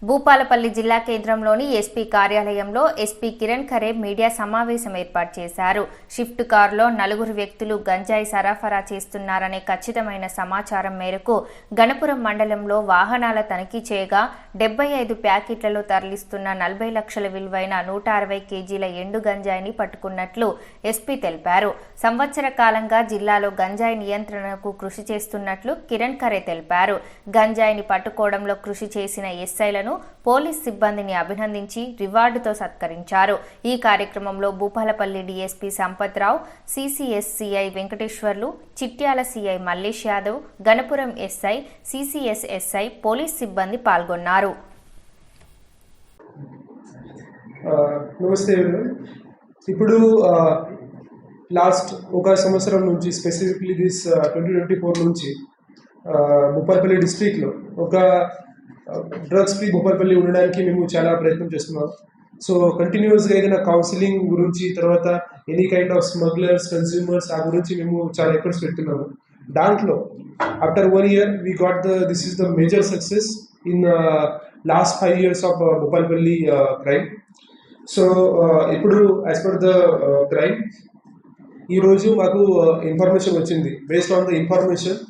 భూపాలపల్లి జిల్లా కేంద్రంలోని ఎస్పీ కార్యాలయంలో ఎస్పీ కిరణ్ ఖరే మీడియా సమావేశం ఏర్పాటు చేశారు. షిఫ్ట్ కారులో 4 వ్యక్తులు గంజాయి సరఫరా చేస్తున్నారనే ఖచ్చితమైన సమాచారం మేరకు గణపురం మండలంలో వాహనాల తనిఖీ చేయగా 75 ప్యాకెట్లలో తరలిస్తున్న 40 లక్షల విలువైన 160 కేజీల ఎండు గంజాయిని పట్టుకున్నట్లు ఎస్పీ తెలిపారు. సంవత్సర కాలంగా జిల్లాలో గంజాయి నియంత్రణకు కృషి చేస్తున్నట్లు కిరణ్ ఖరే తెలిపారు. గంజాయిని పట్టుకోవడంలో కృషి చేసిన ఎస్ఐలను పోలీస్ సిబ్బందిని అభినందించి రివార్డుతో సత్కరించారు. ఈ కార్యక్రమంలో Bhupalpally DSP Sampath Rao, CCS CI Venkateshwarlu, Chityal CI Mallesh Yadav, Ganapuram SI, CCS SI, police సిబ్బంది పాల్గొన్నారు. నమస్తే. ఇప్పుడు లాస్ట్ ఒక సంవత్సరం నుంచి స్పెసిఫిక్లీ దిస్ 2024 నుంచి భూపాలపల్లి డిస్ట్రిక్ట్లో ఒక డ్రగ్స్ ఫ్రీ భూపాలపల్లి ఉండడానికి మేము చాలా ప్రయత్నం చేస్తున్నాం. సో కంటిన్యూస్గా ఏదైనా కౌన్సిలింగ్ గురించి, తర్వాత any kind of smugglers, consumers ఆ గురించి మేము చాలా ఎఫర్ట్స్ పెడుతున్నాము. దాంట్లో after 1 year we got this is the major success in last 5 years of Bhupalpally crime. So ఇప్పుడు యాజ్ పర్ ద క్రైమ్ ఈరోజు మాకు ఇన్ఫర్మేషన్ వచ్చింది. Based on the information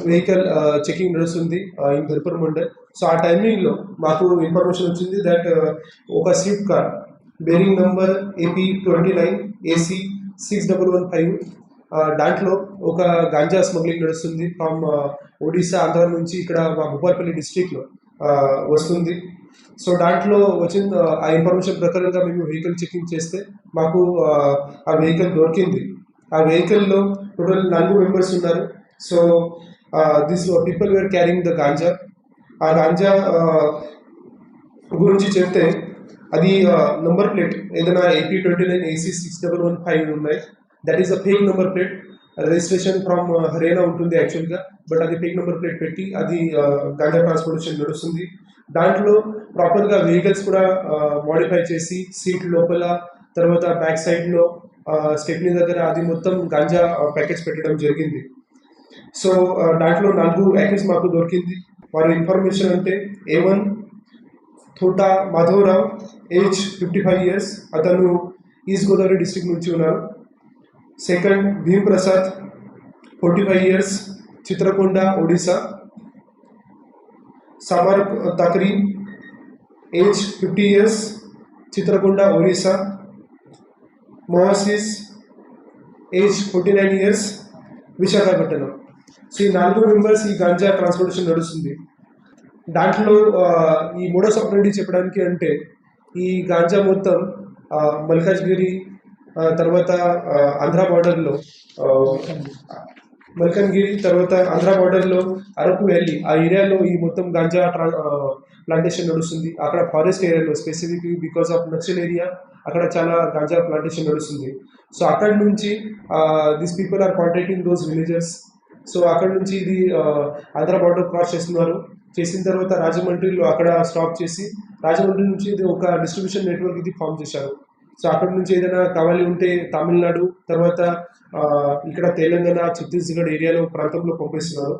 vehicle checking నడుస్తుంది ఇన్ గణపురం మండల్. సో ఆ టైమింగ్లో మాకు ఇన్ఫర్మేషన్ వచ్చింది దట్ ఒక Swift car bearing number AP29 AC 6115 దాంట్లో ఒక గాంజా స్మగ్లింగ్ నడుస్తుంది ఫ్రమ్ ఒడిశా, ఆంధ్ర నుంచి ఇక్కడ మా భూపాలపల్లి డిస్ట్రిక్ట్లో వస్తుంది. సో దాంట్లో వచ్చిన ఆ ఇన్ఫర్మేషన్ ప్రకారంగా మేము వెహికల్ చెకింగ్ చేస్తే మాకు ఆ వెహికల్ దొరికింది. ఆ వెహికల్లో టోటల్ 4 మెంబర్స్ ఉన్నారు. So this people were carrying the ganja. ఆ గాంజా గురించి చెప్తే అది నంబర్ ప్లేట్ ఏదైనా AP29 AC 6115 ఉన్నాయి. That is a fake number plate. Registration from Haryana ఉంటుంది యాక్చువల్గా, బట్ అది ఫేక్ నెంబర్ ప్లేట్ పెట్టి అది గాంజా ట్రాన్స్పోర్టేషన్ నడుస్తుంది. దాంట్లో ప్రాపర్గా వెహికల్స్ కూడా మోడిఫై చేసి సీట్ లోపల, తర్వాత బ్యాక్ సైడ్లో స్టెప్నీ దగ్గర అది మొత్తం గాంజా ప్యాకెట్స్ పెట్టడం జరిగింది. సో దాంట్లో 4 ప్యాకెట్స్ మాకు దొరికింది. వారి ఇన్ఫర్మేషన్ అంటే A1 Thota Madhavarao, age 55 years, అతను ఈస్ట్ గోదావరి డిస్ట్రిక్ట్ నుంచి ఉన్నారు. Second Bheem Prasad 45 years, Chitrakonda Odisha. Samar Takri age 50 years, Chitrakonda Odisha. మొహసిస్ ఏజ్ 49 years, విశాఖపట్నం. సో ఈ 4 మెంబర్స్ ఈ గాంజా ట్రాన్స్పోర్టేషన్ నడుస్తుంది. దాంట్లో ఈ మోడస్ ఆపరేండి చెప్పడానికి అంటే ఈ గాంజా మొత్తం మల్కాజ్గిరి, తర్వాత ఆంధ్ర బార్డర్లో మల్కన్గిరి, తర్వాత ఆంధ్ర బార్డర్లో అరకు వ్యాలీ ఆ ఏరియాలో ఈ మొత్తం గాంజా ప్లాంటేషన్ నడుస్తుంది. అక్కడ ఫారెస్ట్ ఏరియాలో specifically because of Naxal area అక్కడ చాలా గాంజా ప్లాంటేషన్ నడుస్తుంది. సో అక్కడ నుంచి this people are contacting those villages. So అక్కడ నుంచి ఇది ఆంధ్ర బార్డర్ క్రాస్ చేస్తున్నారు. చేసిన తర్వాత రాజమండ్రిలో అక్కడ స్టాప్ చేసి రాజమండ్రి నుంచి ఇది ఒక డిస్ట్రిబ్యూషన్ నెట్వర్క్ ఇది ఫామ్ చేశారు. సో అక్కడ నుంచి ఏదైనా కావాలి ఉంటే తమిళనాడు, తర్వాత ఇక్కడ తెలంగాణ, ఛత్తీస్గఢ్ ఏరియాలో ప్రాంతంలో పంపిస్తున్నారు.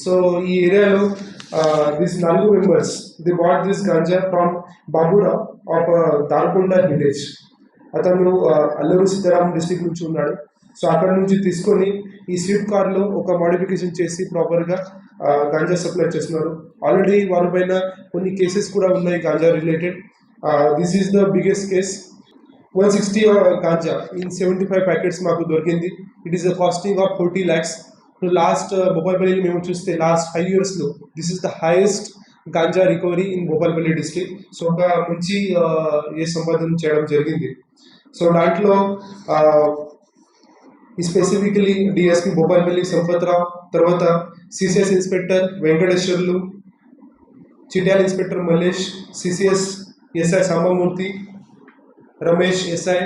సో ఈ ఏరియాలో this 4 members they bought this ganja from Baburao of Dalkonda village. అతను అల్లూరు సీతారాం డిస్ట్రిక్ట్ నుంచి ఉన్నాడు. సో అక్కడ నుంచి తీసుకొని ఈ స్విఫ్ట్ కార్లో ఒక మోడిఫికేషన్ చేసి ప్రాపర్గా గాంజా సప్లై చేస్తున్నారు. ఆల్రెడీ వారి పైన కొన్ని కేసెస్ కూడా ఉన్నాయి ganja related. This is the biggest case. 160 ganja in 75 packets మాకు దొరికింది. It is the costing of 40 lakhs. Last భూపాలపల్లిలో మేము చూస్తే లాస్ట్ 5 yearsలో this is the highest ganja recovery in Bhupalpally district. So ఒక మంచి సంపాదన చేయడం జరిగింది. సో దాంట్లో స్పెసిఫికలీ డిఎస్పీ భూపాలపల్లి సంపత్ రావు, తర్వాత CCS inspector Venkateshwarlu, Chityal inspector Mallesh, CCS SI Sambamurthy, Ramesh SI,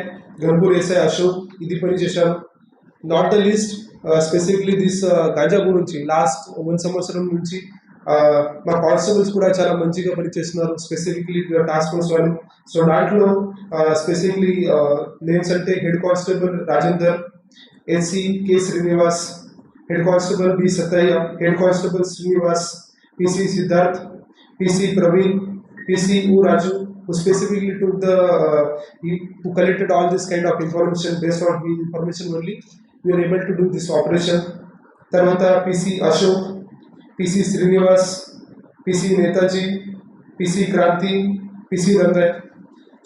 Ganpur SI Ashok ఇది పని చేశారు. Not the least specifically this ganja గురించి లాస్ట్ 1 సంవత్సరం నుంచి మా కానిస్టేబుల్స్ కూడా చాలా మంచిగా పనిచేస్తున్నారు, స్పెసిఫిక్లీ టాస్క్ ఫోర్స్ వాళ్ళు. సో దాంట్లో స్పెసిఫిక్లీ నేమ్స్ అంటే head constable Rajender, SC K Srinivas, head constable B Sattaiah, head constable Srinivas, PC Siddharth, PC Praveen, PC U Raju, who specifically took who collected all this kind of information. Based on his information only, we were able to do this operation. Tarvata PC Ashok, PC Srinivas, PC Netaji, PC Kranti, PC Rangan.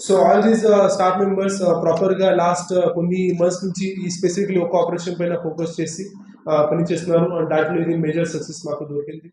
So all these staff members ప్రాపర్గా last కొన్ని months నుంచి ఈ specifically ఒక operation పైన focus చేసి పనిచేస్తున్నారు. And దాంట్లో ఇది మేజర్ సక్సెస్ మాకు దొరికింది.